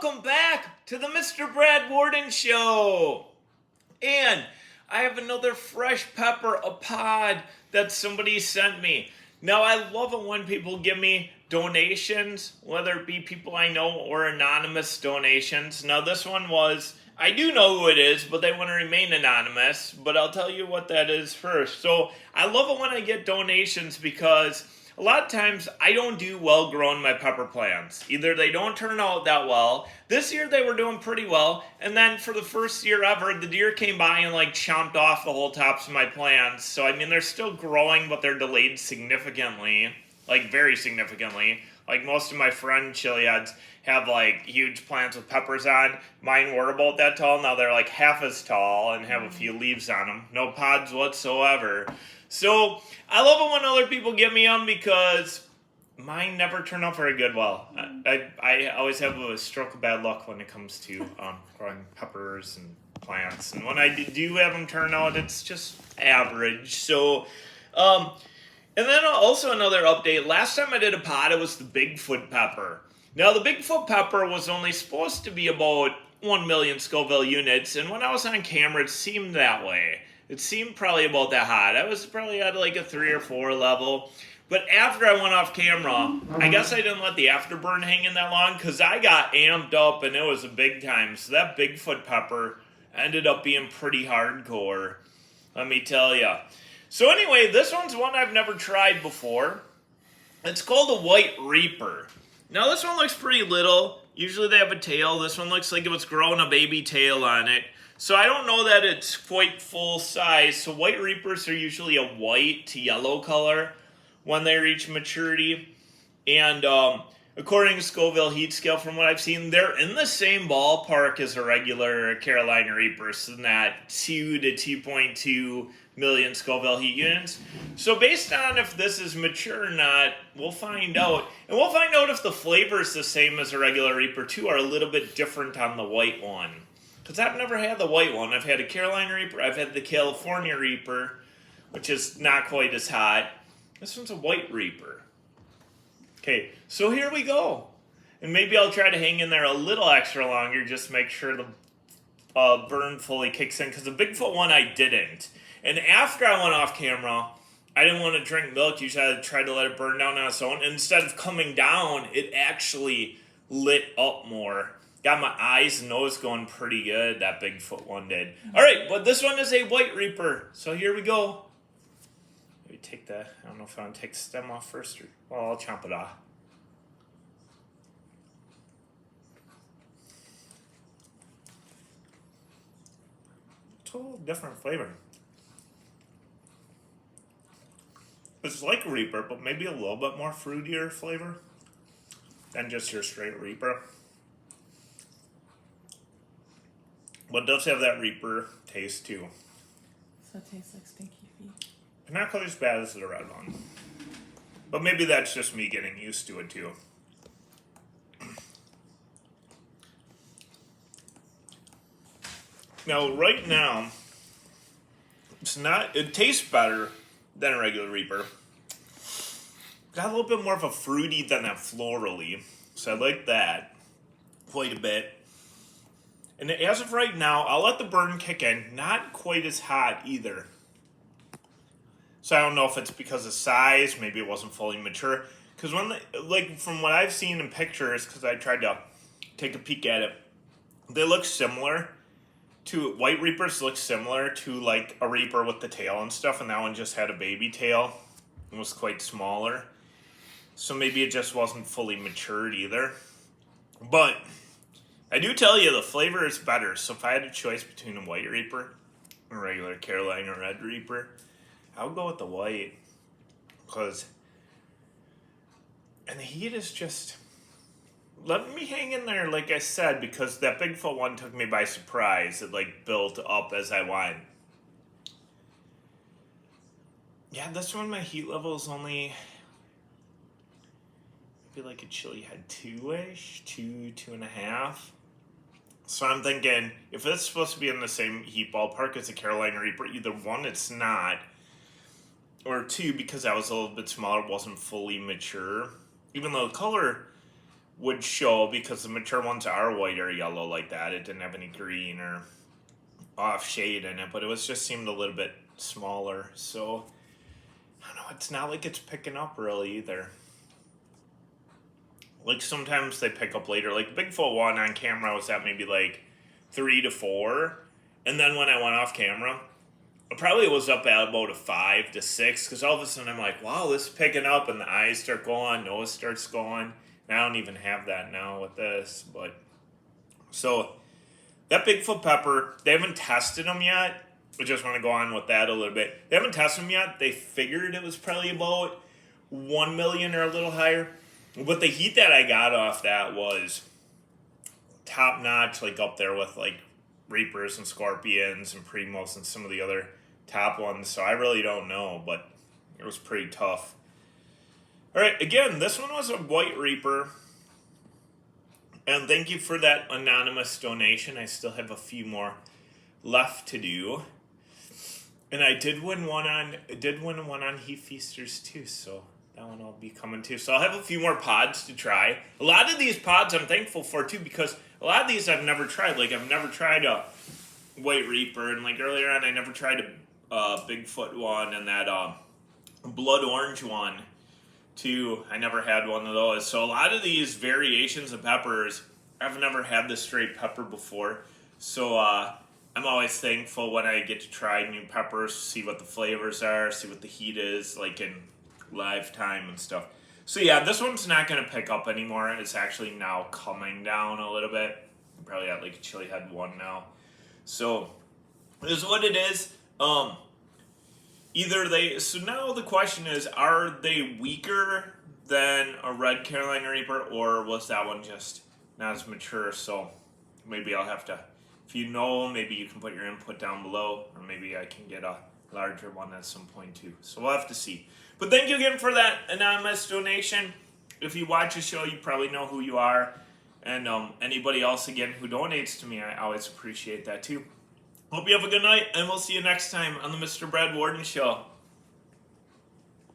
welcome back to the Mr. Brad Worden Show. And I have another fresh pepper, a pod that somebody sent me. Now, I love it when people give me donations, whether it be people I know or anonymous donations. Now, this one was, I do know who it is, but they want to remain anonymous, but I'll tell you what that is first. So, I love it when I get donations because a lot of times I don't do well growing my pepper plants. Either they don't turn out that well. This year they were doing pretty well, and then for the first year ever, the deer came by and chomped off the whole tops of my plants. So I mean, they're still growing, but they're delayed significantly, very significantly. Like most of my friend chili heads have huge plants with peppers on. Mine were about that tall. Now they're half as tall and have a few leaves on them. No pods whatsoever. So I love it when other people get me on because mine never turn out very good well. I always have a stroke of bad luck when it comes to growing peppers and plants. And when I do have them turn out, it's just average. So, and then also another update. Last time I did a pod, it was the Bigfoot pepper. Now, the Bigfoot pepper was only supposed to be about 1 million Scoville units. And when I was on camera, it seemed that way. It seemed probably about that hot. I was probably at a 3 or 4 level. But after I went off camera, I guess I didn't let the afterburn hang in that long because I got amped up and it was a big time. So that Bigfoot pepper ended up being pretty hardcore, let me tell you. So anyway, this one's one I've never tried before. It's called a White Reaper. Now this one looks pretty little. Usually they have a tail. This one looks like it was growing a baby tail on it. So I don't know that it's quite full size. So White Reapers are usually a white to yellow color when they reach maturity. And according to Scoville heat scale, from what I've seen, they're in the same ballpark as a regular Carolina Reaper. So in that 2 to 2.2 million Scoville heat units. So based on if this is mature or not, we'll find out. And we'll find out if the flavor is the same as a regular Reaper too, or a little bit different on the white one. Because I've never had the white one. I've had a Carolina Reaper. I've had the California Reaper, which is not quite as hot. This one's a White Reaper. Okay, so here we go. And maybe I'll try to hang in there a little extra longer, just to make sure the burn fully kicks in. Because the Bigfoot one, I didn't. And after I went off camera, I didn't want to drink milk. Usually I tried to let it burn down on its own. And instead of coming down, it actually lit up more. Got my eyes and nose going pretty good, that Bigfoot one did. All right, but this one is a White Reaper. So here we go. Maybe take the, I don't know if I want to take the stem off first or, well, I'll chomp it off. Total different flavor. It's like a Reaper, but maybe a little bit more fruitier flavor than just your straight Reaper. But it does have that Reaper taste too. So it tastes like stinky feet. But not quite as bad as the red one. But maybe that's just me getting used to it too. Now, right now, it tastes better than a regular Reaper. Got a little bit more of a fruity than that florally. So I like that quite a bit. And as of right now, I'll let the burn kick in. Not quite as hot either. So I don't know if it's because of size. Maybe it wasn't fully mature. Because from what I've seen in pictures, because I tried to take a peek at it, they look similar to, White Reapers look similar to a Reaper with the tail and stuff. And that one just had a baby tail and was quite smaller. So maybe it just wasn't fully matured either. But I do tell you, the flavor is better. So if I had a choice between a White Reaper and a regular Carolina Red Reaper, I would go with the white. And the heat is just, let me hang in there, like I said, because that Bigfoot one took me by surprise. It built up as I went. Yeah, this one, my heat level is only maybe a chili head 2-ish, 2.5. So I'm thinking, if it's supposed to be in the same heat ballpark as a Carolina Reaper, either one, it's not, or two, because I was a little bit smaller, it wasn't fully mature. Even though the color would show, because the mature ones are white or yellow like that. It didn't have any green or off shade in it, but it was just seemed a little bit smaller. So I don't know, it's not like it's picking up really either. Like sometimes they pick up later. Like Bigfoot one on camera was at maybe like 3 to 4, and then when I went off camera, it probably was up at about a 5 to 6, because all of a sudden I'm like, wow, this is picking up, and the eyes start going, nose starts going. And I don't even have that now with this, but so that Bigfoot pepper, they haven't tested them yet. I just want to go on with that a little bit. They haven't tested them yet. They figured it was probably about 1 million or a little higher. But the heat that I got off that was top notch, like up there with like Reapers and Scorpions and Primos and some of the other top ones. So I really don't know, but it was pretty tough. All right, again, this one was a White Reaper. And thank you for that anonymous donation. I still have a few more left to do. And I did win one on Heat Feasters too, so that one will be coming too. So I'll have a few more pods to try. A lot of these pods I'm thankful for too, because a lot of these I've never tried. Like I've never tried a White Reaper, and like earlier on I never tried a Bigfoot one, and that Blood Orange one too. I never had one of those. So a lot of these variations of peppers, I've never had this straight pepper before. So I'm always thankful when I get to try new peppers, see what the flavors are, see what the heat is, like in live time and stuff. So yeah, this one's not going to pick up anymore. It's actually now coming down a little bit. I'm probably at like a chili head 1 now. So it is what it is. So now the question is, are they weaker than a red Carolina Reaper, or was that one just not as mature? So maybe I'll have to, if you know, maybe you can put your input down below, or maybe I can get a larger one at some point too. So we'll have to see. But thank you again for that anonymous donation. If you watch the show, you probably know who you are. And anybody else, again, who donates to me, I always appreciate that too. Hope you have a good night, and we'll see you next time on the Mr. Brad Worden Show.